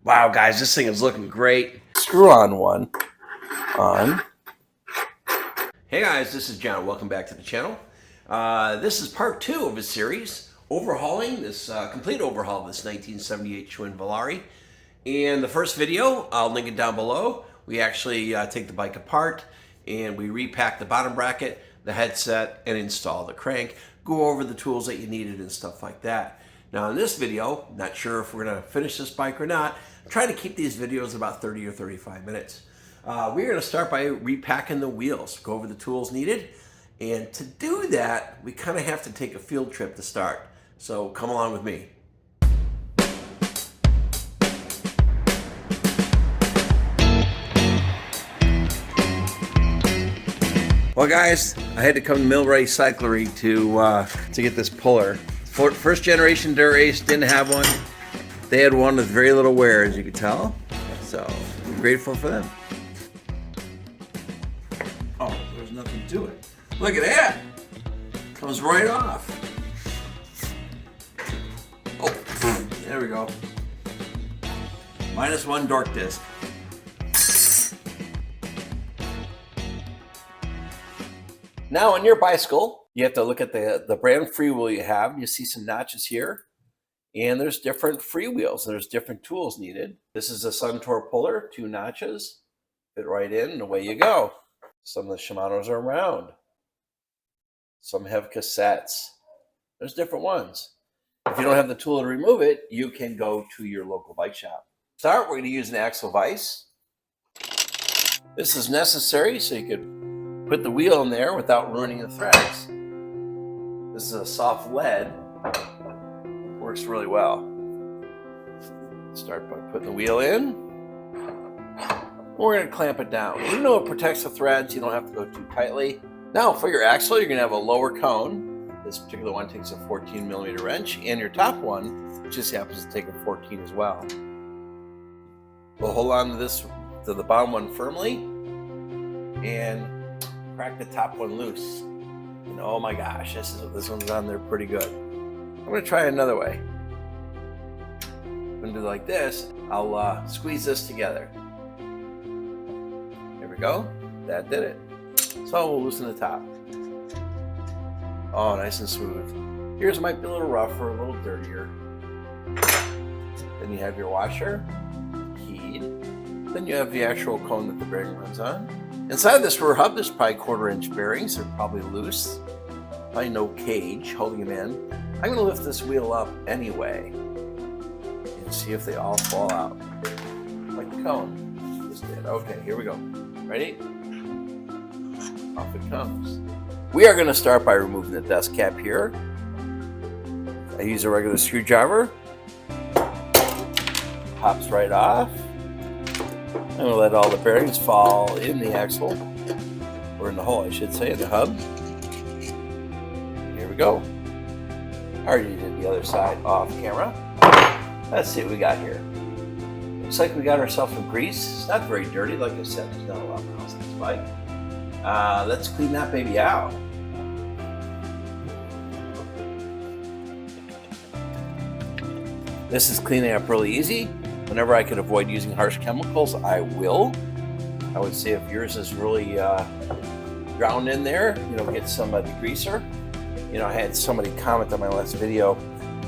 Wow, guys, this thing is looking great. Screw on one. On. Hey guys, this is John. Welcome back to the channel. This is part 2 of a series, overhauling this complete overhaul of this 1978 Schwinn Volare. And the first video, I'll link it down below. We actually take the bike apart and we repack the bottom bracket, the headset, and install the crank. Go over the tools that you needed and stuff like that. Now in this video, not sure if we're gonna finish this bike or not. I'm trying to keep these videos about 30 or 35 minutes. We're gonna start by repacking the wheels, go over the tools needed. And to do that, we kind of have to take a field trip to start. So come along with me. Well guys, I had to come to Millwright Cyclery to get this puller. First generation Dura-Ace didn't have one. They had one with very little wear, as you can tell. So I'm grateful for them. Oh, there's nothing to it. Look at that. Comes right off. Oh, there we go. -1 dork disc. Now on your bicycle, you have to look at the brand freewheel you have. You see some notches here. And there's different freewheels. There's different tools needed. This is a Suntour puller, 2 notches. Fit right in and away you go. Some of the Shimanos are round. Some have cassettes. There's different ones. If you don't have the tool to remove it, you can go to your local bike shop. Start, we're going to use an axle vise. This is necessary so you could put the wheel in there without ruining the threads. This is a soft lead. Works really well. Start by putting the wheel in. We're going to clamp it down. Even though it protects the threads, you don't have to go too tightly. Now for your axle, you're going to have a lower cone. This particular one takes a 14mm wrench, and your top one just happens to take a 14 as well. We'll hold on to the bottom one firmly and crack the top one loose. And oh my gosh, this one's on there pretty good. I'm going to try another way. I'm going to do it like this. I'll squeeze this together. There we go. That did it. So we'll loosen the top. Oh, nice and smooth. Yours might be a little rougher, a little dirtier. Then you have your washer, keyed. Then you have the actual cone that the bearing runs on. Inside this rear hub, there's probably 1/4-inch bearings. They're probably loose. Probably no cage holding them in. I'm going to lift this wheel up anyway and see if they all fall out. Like the cone just did. Okay, here we go. Ready? Off it comes. We are going to start by removing the dust cap here. I use a regular screwdriver. Pops right off. I'm going to let all the bearings fall in the axle, or in the hole, I should say, in the hub. Here we go. I already did the other side off camera. Let's see what we got here. Looks like we got ourselves some grease. It's not very dirty. Like I said, there's not a lot of miles on this bike. Let's clean that baby out. This is cleaning up really easy. Whenever I could avoid using harsh chemicals, I will. I would say if yours is really drowned in there, get some degreaser. I had somebody comment on my last video.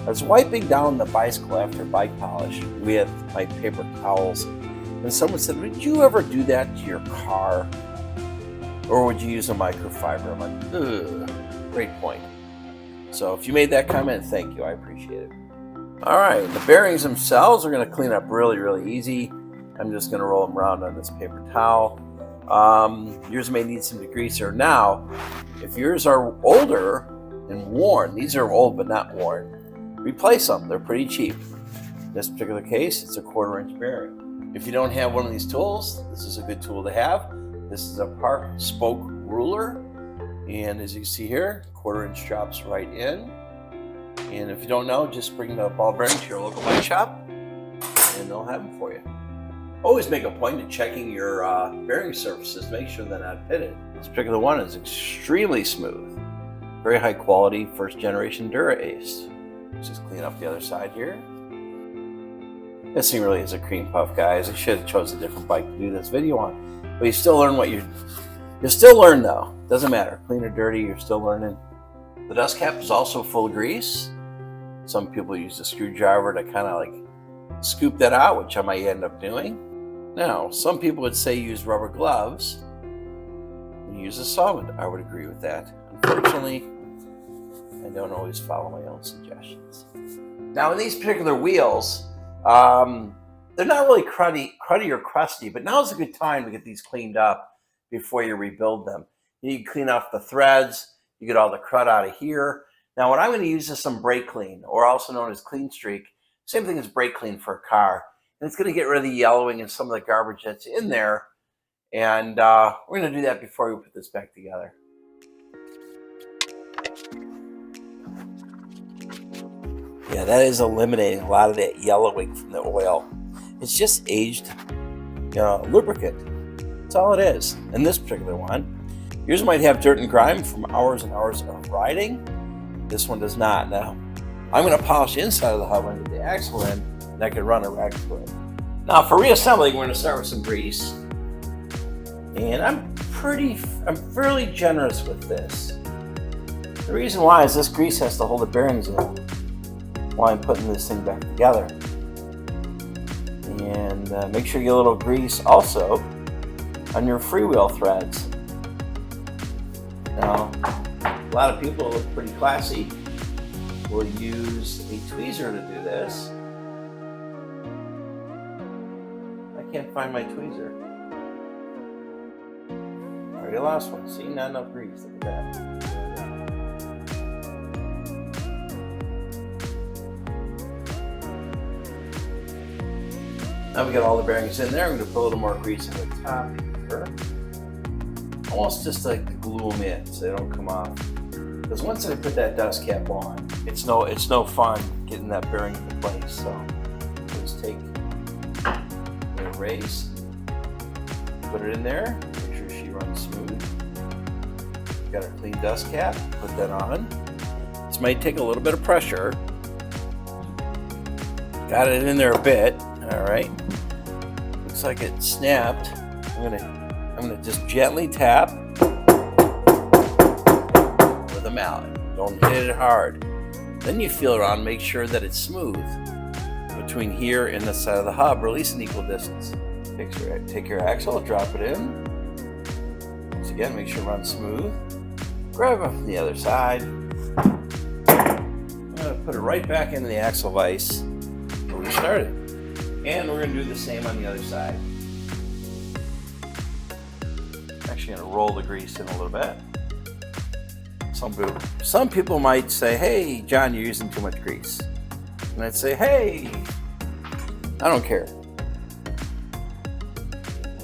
I was wiping down the bicycle after bike polish with my paper towels. And someone said, would you ever do that to your car? Or would you use a microfiber? I'm like, ugh, great point. So if you made that comment, thank you. I appreciate it. All right, the bearings themselves are going to clean up really, really easy. I'm just going to roll them around on this paper towel. Yours may need some degreaser. Now, if yours are older and worn, these are old but not worn, replace them. They're pretty cheap. In this particular case, it's a 1/4-inch bearing. If you don't have one of these tools, this is a good tool to have. This is a Park spoke ruler, and as you can see here, 1/4-inch drops right in. And if you don't know, just bring the ball bearing to your local bike shop, and they'll have them for you. Always make a point of checking your bearing surfaces. Make sure they're not pitted. This particular one is extremely smooth. Very high quality, first generation Dura-Ace. Let's just clean up the other side here. This thing really is a cream puff, guys. I should have chosen a different bike to do this video on. But you still learn what you still learn though. Doesn't matter. Clean or dirty, you're still learning. The dust cap is also full of grease. Some people use a screwdriver to kind of like scoop that out, which I might end up doing. Now, some people would say use rubber gloves and use a solvent. I would agree with that. Unfortunately, I don't always follow my own suggestions. Now, in these particular wheels, they're not really cruddy or crusty, but now's a good time to get these cleaned up before you rebuild them. You can clean off the threads, you get all the crud out of here. Now, what I'm going to use is some brake clean, or also known as clean streak. Same thing as brake clean for a car. And it's going to get rid of the yellowing and some of the garbage that's in there. And we're going to do that before we put this back together. Yeah, that is eliminating a lot of that yellowing from the oil. It's just aged lubricant. That's all it is. In this particular one, yours might have dirt and grime from hours and hours of riding. This one does not. Now, I'm going to polish the inside of the hub and get the axle in, and I can run a rag through it. Now, for reassembling, we're going to start with some grease. And I'm fairly generous with this. The reason why is this grease has to hold the bearings in while I'm putting this thing back together. And make sure you get a little grease also on your freewheel threads. Now, a lot of people look pretty classy will use a tweezer to do this. I can't find my tweezer. Already lost one. See, not enough grease. Look at that. Now we got all the bearings in there. I'm going to put a little more grease on the top here. Almost just like to glue them in so they don't come off. Because once I put that dust cap on, it's no fun getting that bearing into place. So just take the erase, put it in there, make sure she runs smooth. Got our clean dust cap, put that on. This might take a little bit of pressure. Got it in there a bit. All right. Looks like it snapped. I'm gonna just gently tap with a mallet. Don't hit it hard. Then you feel around, make sure that it's smooth between here and the side of the hub, or at least an equal distance. Take your axle, drop it in. Once again, make sure it runs smooth. Grab it from the other side. I'm gonna put it right back into the axle vise where we started. And we're gonna do the same on the other side. Actually gonna roll the grease in a little bit. Some people might say, hey, John, you're using too much grease. And I'd say, hey, I don't care.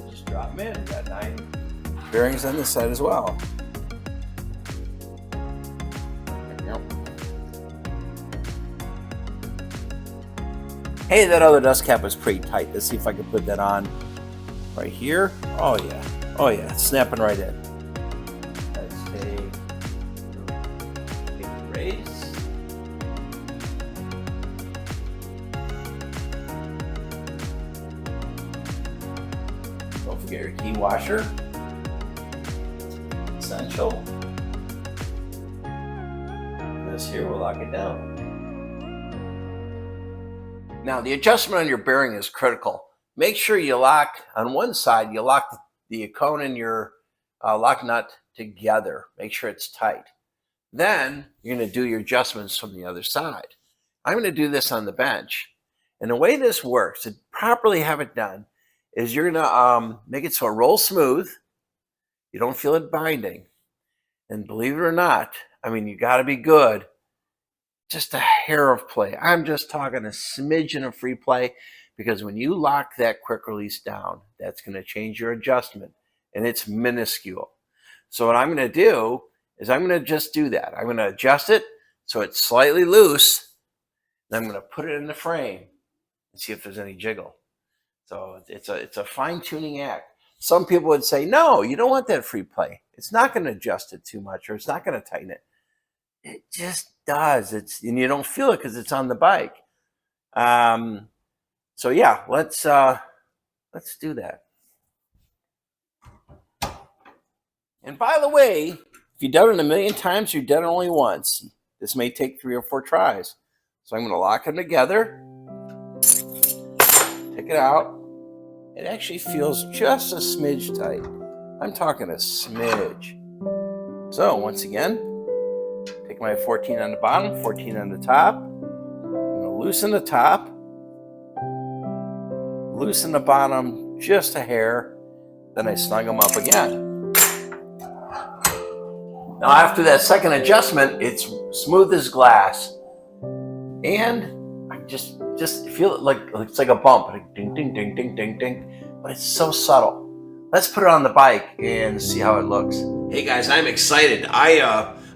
Just drop them in. Got 9 bearings on this side as well. Hey, that other dust cap was pretty tight. Let's see if I can put that on right here. Oh yeah, it's snapping right in. Let's take the race. Don't forget your key washer. Essential. This here will lock it down. Now, the adjustment on your bearing is critical. Make sure you lock, on one side, you lock the cone and your lock nut together. Make sure it's tight. Then, you're going to do your adjustments from the other side. I'm going to do this on the bench. And the way this works, to properly have it done, is you're going to make it so it rolls smooth. You don't feel it binding. And believe it or not, I mean, you got to be good. Just a hair of play. I'm just talking a smidgen of free play, because when you lock that quick release down, that's going to change your adjustment, and it's minuscule. So what I'm going to do is I'm going to just do that. I'm going to adjust it so it's slightly loose, and I'm going to put it in the frame and see if there's any jiggle. So it's a fine-tuning act. Some people would say, no, you don't want that free play. It's not going to adjust it too much, or it's not going to tighten it. It just does. And you don't feel it because it's on the bike. So yeah, let's do that. And by the way, if you've done it a million times, you've done it only once. This may take 3 or 4 tries. So I'm going to lock them together. Take it out. It actually feels just a smidge tight. I'm talking a smidge. So once again, take my 14 on the bottom, 14 on the top. I'm going to loosen the top. Loosen the bottom just a hair. Then I snug them up again. Now after that second adjustment, it's smooth as glass. And I just feel it like it's like a bump. Like ding, ding, ding, ding, ding, ding. But it's so subtle. Let's put it on the bike and see how it looks. Hey guys, I'm excited. I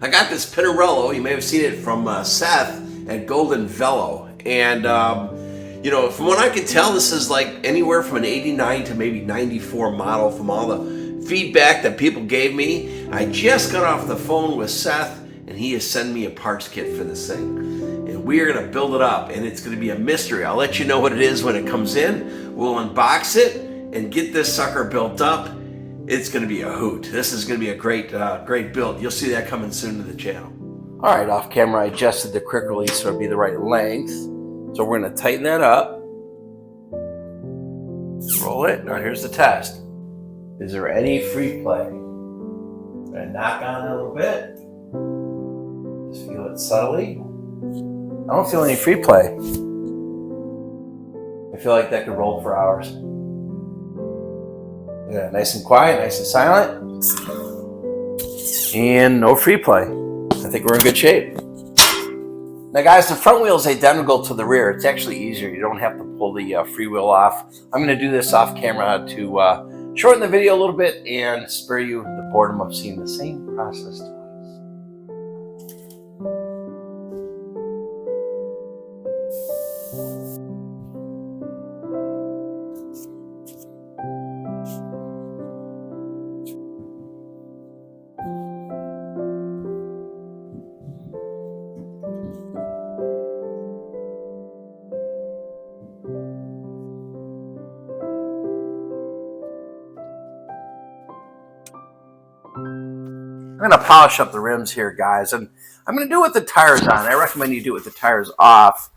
got this Pinarello. You may have seen it from Seth at Golden Velo. And you know, from what I can tell, this is like anywhere from an 89 to maybe 94 model from all the feedback that people gave me. I just got off the phone with Seth and he is sending me a parts kit for this thing. And we are gonna build it up and it's gonna be a mystery. I'll let you know what it is when it comes in. We'll unbox it and get this sucker built up. It's gonna be a hoot. This is gonna be a great build. You'll see that coming soon to the channel. All right, off camera, I adjusted the quick release so it'll be the right length. So we're gonna tighten that up. Roll it. Now here's the test. Is there any free play? I'm gonna knock on it a little bit. Just feel it subtly. I don't feel any free play. I feel like that could roll for hours. Yeah, nice and quiet, nice and silent. And no free play. I think we're in good shape. Now guys, the front wheel is identical to the rear. It's actually easier. You don't have to pull the freewheel off. I'm gonna do this off camera to shorten the video a little bit and spare you the boredom of seeing the same process twice. I'm going to polish up the rims here, guys, and I'm going to do it with the tires on. I recommend you do it with the tires off.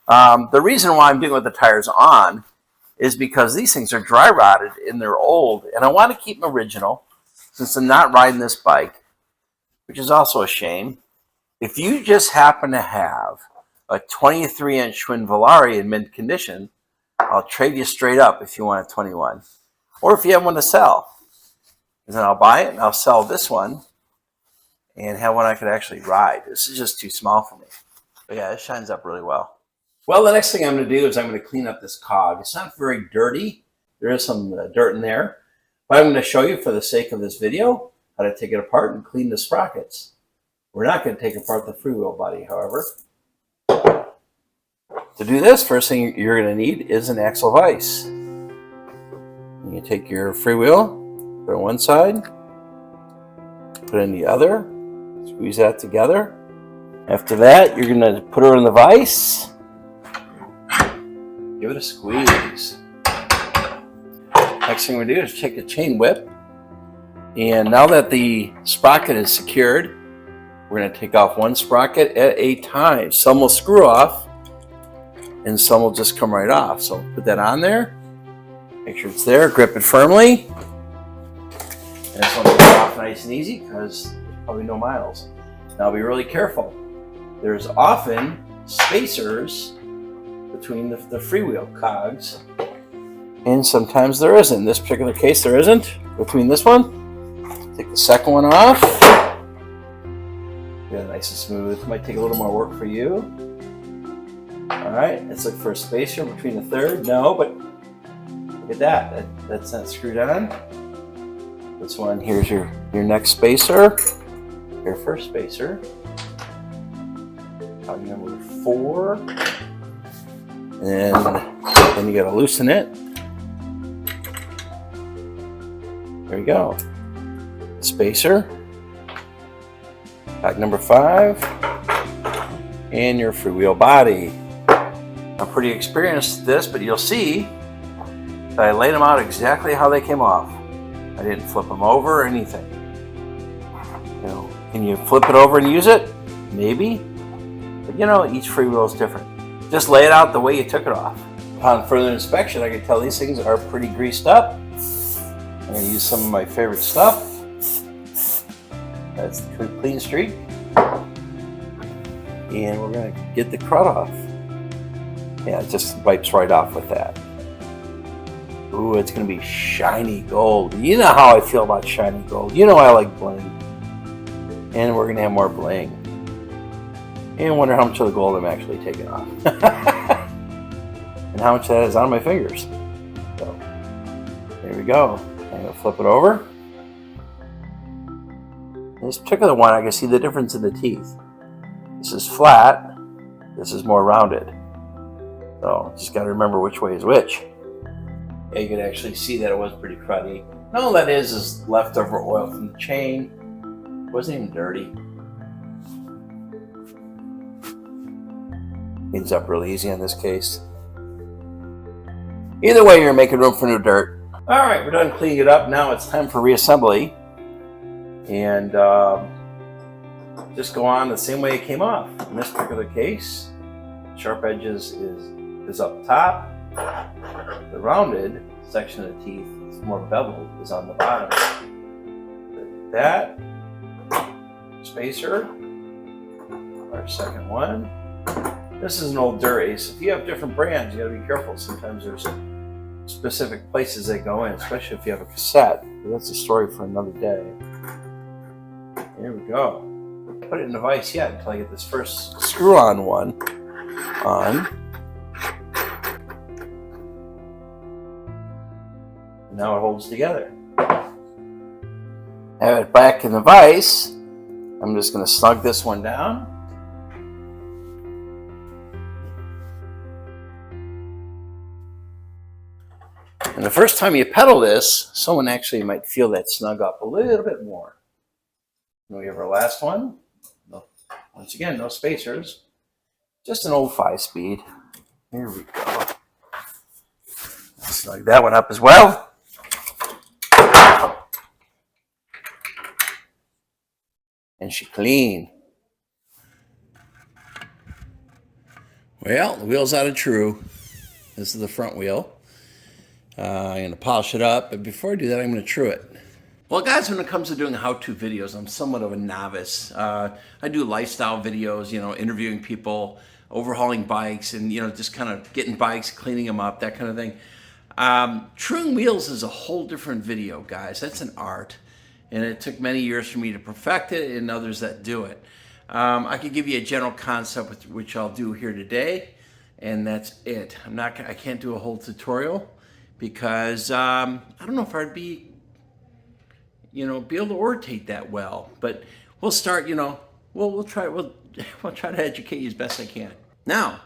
The reason why I'm doing it with the tires on is because these things are dry rotted and they're old, and I want to keep them original since I'm not riding this bike, which is also a shame. If you just happen to have a 23-inch Schwinn Volare in mint condition, I'll trade you straight up if you want a 21, or if you have one to sell. And then I'll buy it and I'll sell this one and have one I could actually ride. This is just too small for me. But yeah, it shines up really well. Well, the next thing I'm going to do is I'm going to clean up this cog. It's not very dirty. There is some dirt in there. But I'm going to show you, for the sake of this video, how to take it apart and clean the sprockets. We're not going to take apart the freewheel body, however. To do this, first thing you're going to need is an axle vise. You take your freewheel, put it on one side, put it in the other, squeeze that together. After that, you're going to put her in the vise. Give it a squeeze. Next thing we do is take a chain whip. And now that the sprocket is secured, we're going to take off one sprocket at a time. Some will screw off and some will just come right off. So put that on there. Make sure it's there. Grip it firmly. And this one will come off nice and easy because there's probably no miles. Now be really careful. There's often spacers between the freewheel cogs, and sometimes there isn't. In this particular case, there isn't between this one. Take the second one off. Get it nice and smooth. Might take a little more work for you. All right, let's look for a spacer between the third. No, but look at that. That's not screwed on. This one, here's your next spacer. Your first spacer. Cog number 4. And then you got to loosen it. There you go. Spacer. Cog number 5. And your freewheel body. I'm I'm pretty experienced at this, but you'll see that I laid them out exactly how they came off. I didn't flip them over or anything. You know, can you flip it over and use it? Maybe. But you know, each freewheel is different. Just lay it out the way you took it off. Upon further inspection, I can tell these things are pretty greased up. I'm going to use some of my favorite stuff. That's the Clean Streak. And we're going to get the crud off. Yeah, it just wipes right off with that. Ooh, it's going to be shiny gold. You know how I feel about shiny gold. You know I like bling. And we're going to have more bling. And I wonder how much of the gold I'm actually taking off. And how much that is on my fingers. So, there we go. I'm going to flip it over. This particular one, I can see the difference in the teeth. This is flat. This is more rounded. So, just got to remember which way is which. Yeah, you can actually see that it was pretty cruddy. And all that is leftover oil from the chain. It wasn't even dirty. Cleans up really easy in this case. Either way, you're making room for new dirt. All right, we're done cleaning it up. Now it's time for reassembly. And just go on the same way it came off. In this particular case, sharp edges is up top. The rounded section of the teeth, it's more beveled, is on the bottom. That spacer, our second one. This is an old Durace. If you have different brands, you gotta be careful. Sometimes there's specific places they go in, especially if you have a cassette. But that's a story for another day. Here we go. Put it in the vise yet until I get this first screw-on one on. Now it holds together. Have it back in the vise. I'm just going to snug this one down. And the first time you pedal this, someone actually might feel that snug up a little bit more. And we have our last one. Once again, no spacers. Just an old 5-speed. Here we go. Snug that one up as well. And she clean. Well, the wheel's out of true. This is the front wheel. I'm going to polish it up, but before I do that, I'm going to true it. Well, guys, when it comes to doing how-to videos, I'm somewhat of a novice. I do lifestyle videos, you know, interviewing people, overhauling bikes, and, you know, just kind of getting bikes, cleaning them up, that kind of thing. Truing wheels is a whole different video, guys. That's an art, and it took many years for me to perfect it and others that do it. I could give you a general concept, which I'll do here today, and that's it. I can't do a whole tutorial because I don't know if I'd be able to rotate that well. But we'll start, we'll try to educate you as best I can. Now,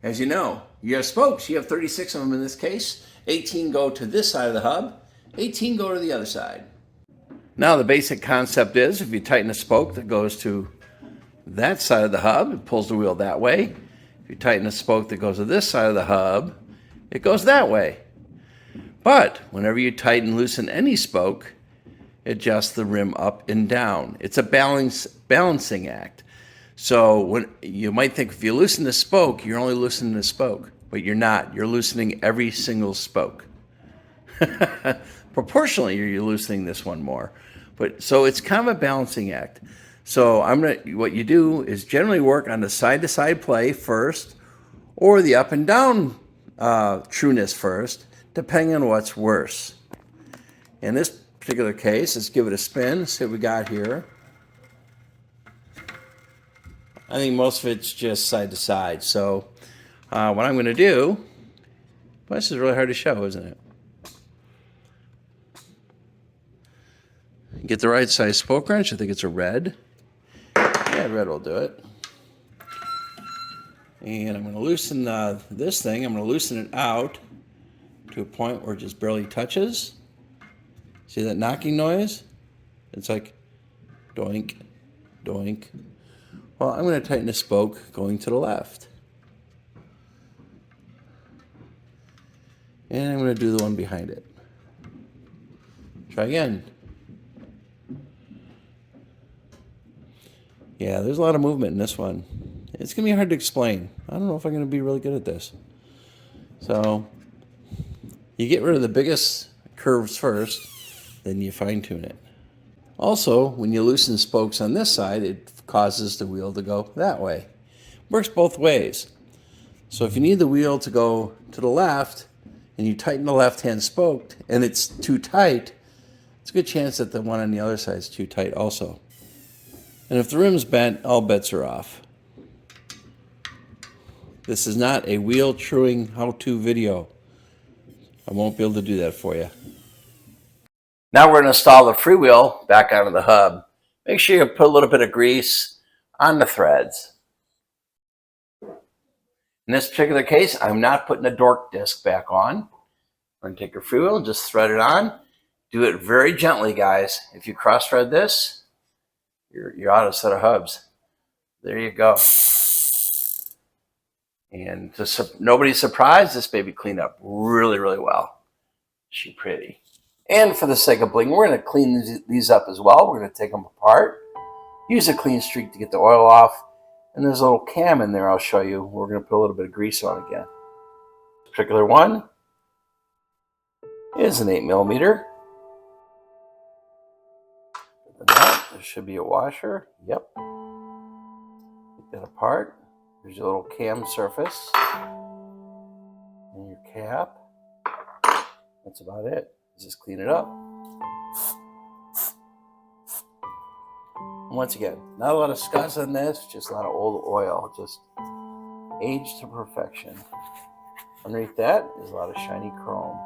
as you know, you have spokes. You have 36 of them in this case. 18 go to this side of the hub. 18 go to the other side. Now, the basic concept is if you tighten a spoke that goes to that side of the hub, it pulls the wheel that way. If you tighten a spoke that goes to this side of the hub, it goes that way. But whenever you tighten and loosen any spoke, adjust the rim up and down. It's a balancing act. So when you might think if you loosen the spoke, you're only loosening the spoke, but you're not. You're loosening every single spoke. Proportionally, you're loosening this one more. But so it's kind of a balancing act. So what you do is generally work on the side-to-side play first, or the up and down trueness first, depending on what's worse. In this particular case, let's give it a spin, see what we got here. I think most of it's just side to side. So what I'm going to do, well, this is really hard to show, isn't it? Get the right size spoke wrench. I think it's a red. Yeah, red will do it. And I'm going to loosen this thing. I'm going to loosen it out to a point where it just barely touches. See that knocking noise? It's like doink, doink. Well, I'm going to tighten the spoke going to the left. And I'm going to do the one behind it. Try again. Yeah, there's a lot of movement in this one. It's going to be hard to explain. I don't know if I'm going to be really good at this. So, you get rid of the biggest curves first, then you fine tune it. Also, when you loosen spokes on this side, it causes the wheel to go that way. Works both ways. So if you need the wheel to go to the left, and you tighten the left-hand spoke, and it's too tight, it's a good chance that the one on the other side is too tight also. And if the rim's bent, all bets are off. This is not a wheel truing how-to video. I won't be able to do that for you. Now we're going to install the freewheel back onto the hub. Make sure you put a little bit of grease on the threads. In this particular case, I'm not putting a dork disc back on. We're going to take your freewheel and just thread it on. Do it very gently, guys. If you cross-thread this, you're out of a set of hubs. There you go. And nobody's surprised, this baby cleaned up really, really well. She's pretty. And for the sake of bling, we're going to clean these up as well. We're going to take them apart. Use a clean streak to get the oil off. And there's a little cam in there I'll show you. We're going to put a little bit of grease on again. This particular one is an 8mm. There should be a washer. Yep. Take that apart. There's your little cam surface. And your cap. That's about it. Just clean it up. And once again, not a lot of scuzz on this, just a lot of old oil, just aged to perfection. Underneath that is a lot of shiny chrome.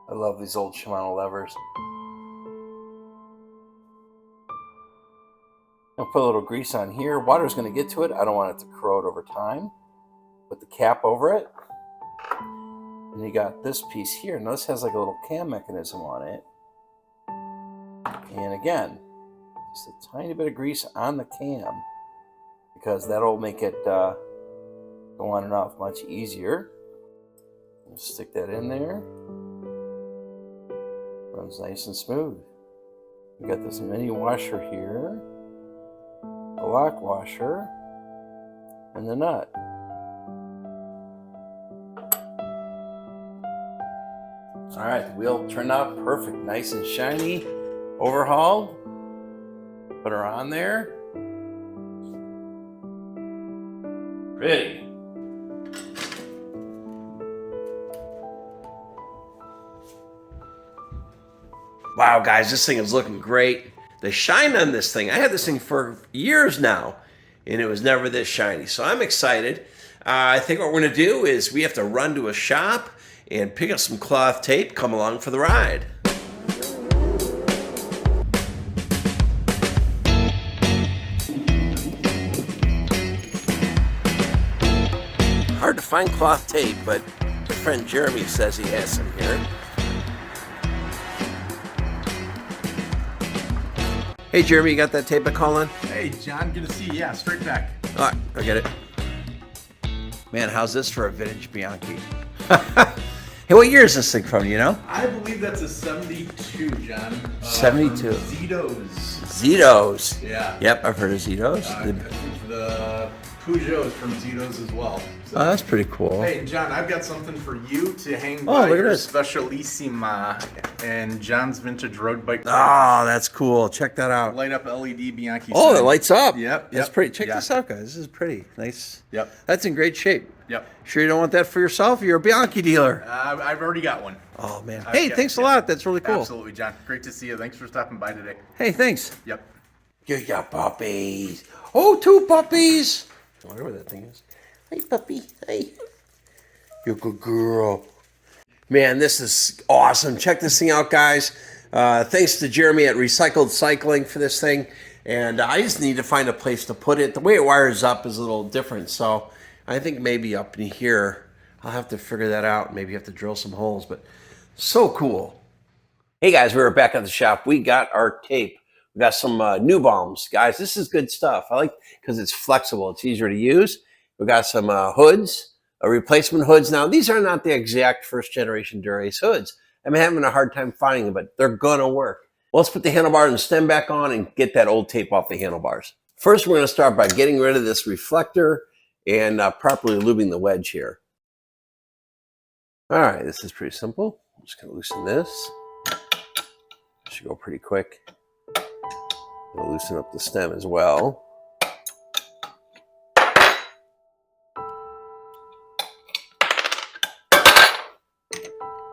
I love these old Shimano levers. I'll put a little grease on here. Water's going to get to it. I don't want it to corrode over time. Put the cap over it. And you got this piece here. Now this has like a little cam mechanism on it. And again, just a tiny bit of grease on the cam, because that'll make it go on and off much easier. Just stick that in there. Runs nice and smooth. We got this mini washer here, the lock washer, and the nut. All right, the wheel turned out perfect, nice and shiny. Overhauled. Put her on there. Pretty. Wow, guys, this thing is looking great. The shine on this thing, I had this thing for years now, and it was never this shiny. So I'm excited. I think what we're going to do is we have to run to a shop and pick up some cloth tape, come along for the ride. Hard to find cloth tape, but my friend Jeremy says he has some here. Hey Jeremy, you got that tape I call on? Hey John, good to see you. Yeah, straight back. All right, I get it. Man, how's this for a vintage Bianchi? Hey, what year is this thing from, you know? I believe that's a 72, John. 72. Zito's. Zito's. Yeah. Yep, I've heard of Zito's. I think the Peugeot is from Zito's as well. So. Oh, that's pretty cool. Hey, John, I've got something for you to hang Oh, by look at your this. Specialissima and John's Vintage Road Bike. Oh, that's cool. Check that out. Light up LED Bianchi. Oh, sign. it lights up. Yep. That's pretty. Check this out, guys. This is pretty. Nice. Yep. That's in great shape. Yep. Sure you don't want that for yourself? You're a Bianchi dealer. I've already got one. Oh, man. Hey, thanks a lot. That's really cool. Absolutely, John. Great to see you. Thanks for stopping by today. Hey, thanks. Yep. You got puppies. Oh, 2 puppies. I wonder where that thing is. Hey, puppy. Hey. You're a good girl. Man, this is awesome. Check this thing out, guys. Thanks to Jeremy at Recycled Cycling for this thing. And I just need to find a place to put it. The way it wires up is a little different. So I think maybe up in here, I'll have to figure that out. Maybe have to drill some holes. But so cool. Hey, guys, we were back at the shop. We got our tape. We got some new bombs. Guys, this is good stuff. I like because it's flexible. It's easier to use. We got some hoods replacement hoods. Now, these are not the exact first generation Dura-Ace hoods. I'm having a hard time finding them, but they're gonna work. Well, let's put the handlebar and the stem back on and get that old tape off the handlebars. First, we're gonna start by getting rid of this reflector and properly lubing the wedge here. All right, this is pretty simple. I'm just gonna loosen this. Should go pretty quick. We'll loosen up the stem as well.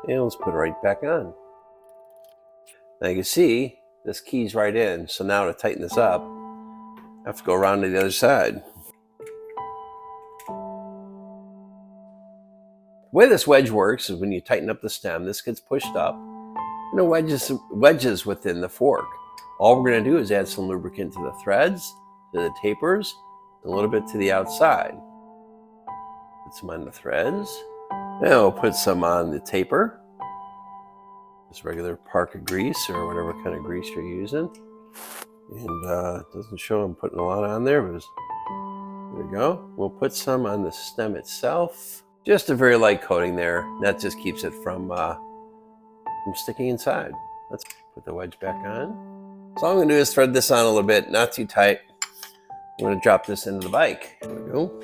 And let's put it right back on. Now you can see this key's right in. So now to tighten this up, I have to go around to the other side. The way this wedge works is when you tighten up the stem, this gets pushed up and it wedges within the fork. All we're going to do is add some lubricant to the threads, to the tapers, a little bit to the outside. Put some on the threads. Now we'll put some on the taper. Just regular Parker grease or whatever kind of grease you're using. And it doesn't show I'm putting a lot on there, but there we go. We'll put some on the stem itself. Just a very light coating there. That just keeps it from sticking inside. Let's put the wedge back on. So all I'm going to do is thread this on a little bit, not too tight. I'm going to drop this into the bike. There we go.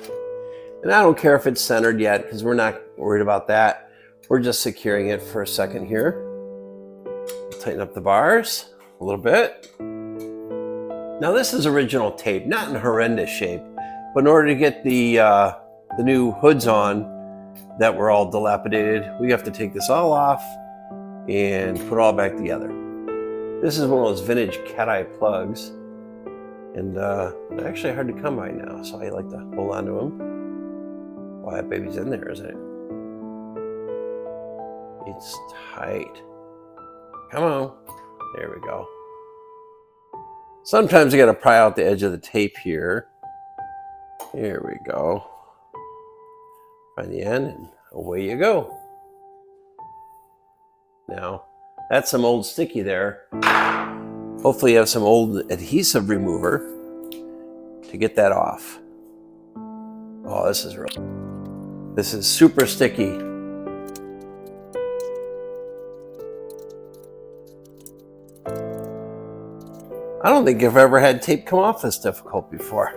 And I don't care if it's centered yet because we're not worried about that. We're just securing it for a second here. Tighten up the bars a little bit. Now this is original tape, not in horrendous shape, but in order to get the new hoods on that were all dilapidated, we have to take this all off and put it all back together. This is one of those vintage cat eye plugs, and they're actually hard to come by now, so I like to hold on to them. Well, that baby's in there, isn't it? It's tight. Come on. There we go. Sometimes you got to pry out the edge of the tape here. Here we go. Find the end and away you go. Now, that's some old sticky there. Hopefully you have some old adhesive remover to get that off. Oh, this is super sticky. I don't think I've ever had tape come off this difficult before.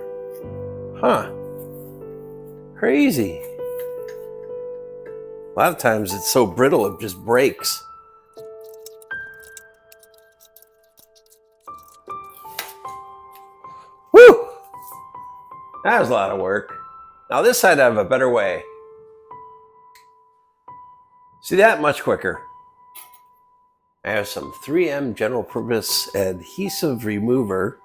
Huh. Crazy. A lot of times it's so brittle it just breaks. Woo! That was a lot of work. Now this side I have a better way. See that? Much quicker. I have some 3M general purpose adhesive remover.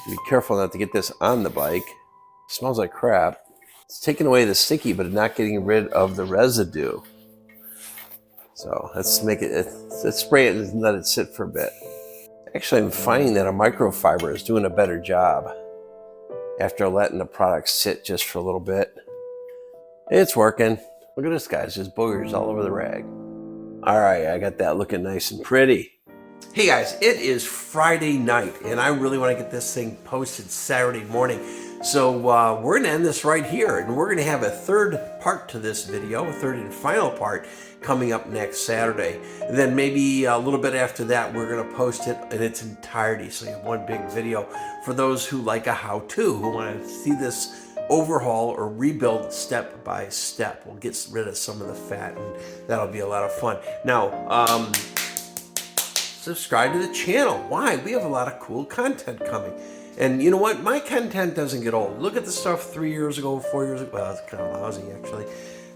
Be careful not to get this on the bike. It smells like crap. It's taking away the sticky, but not getting rid of the residue. So let's make it, let's spray it and let it sit for a bit. Actually, I'm finding that a microfiber is doing a better job after letting the product sit just for a little bit. It's working. Look at this, guys, there's boogers all over the rag. All right, I got that looking nice and pretty. Hey guys, it is Friday night and I really want to get this thing posted Saturday morning. So we're gonna end this right here and we're gonna have a third part to this video, a third and final part coming up next Saturday. And then maybe a little bit after that, we're gonna post it in its entirety. So you have one big video for those who like a how-to, who wanna see this overhaul or rebuild step by step. We'll get rid of some of the fat and that'll be a lot of fun. Now, subscribe to the channel. Why? We have a lot of cool content coming. And you know what? My content doesn't get old. Look at the stuff 3 years ago, 4 years ago. Well, it's kind of lousy actually.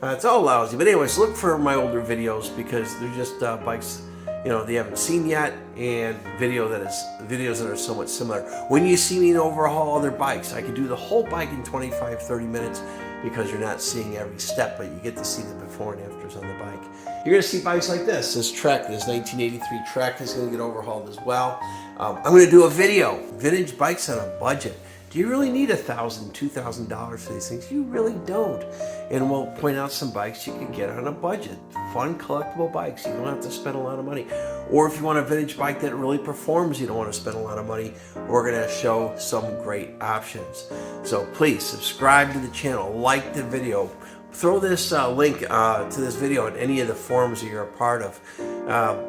It's all lousy. But anyways, look for my older videos because they're just bikes, you know, they haven't seen yet, and videos that are somewhat similar. When you see me overhaul other bikes, I can do the whole bike in 25-30 minutes because you're not seeing every step, but you get to see the before and afters on the bike. You're gonna see bikes like this. This Trek, this 1983 Trek is gonna get overhauled as well. I'm gonna do a video, vintage bikes on a budget. Do you really need $1,000, $2,000 for these things? You really don't. And we'll point out some bikes you can get on a budget. Fun, collectible bikes. You don't have to spend a lot of money. Or if you want a vintage bike that really performs, you don't want to spend a lot of money, we're gonna show some great options. So please subscribe to the channel, like the video, throw this link to this video on any of the forums that you're a part of.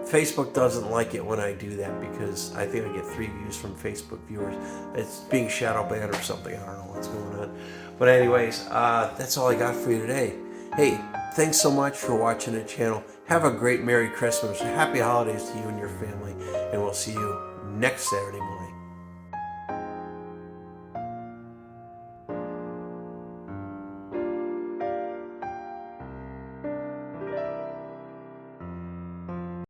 Facebook doesn't like it when I do that because I think I get 3 views from Facebook viewers. It's being shadow banned or something. I don't know what's going on. But anyways, that's all I got for you today. Hey, thanks so much for watching the channel. Have a great Merry Christmas. Happy holidays to you and your family. And we'll see you next Saturday morning.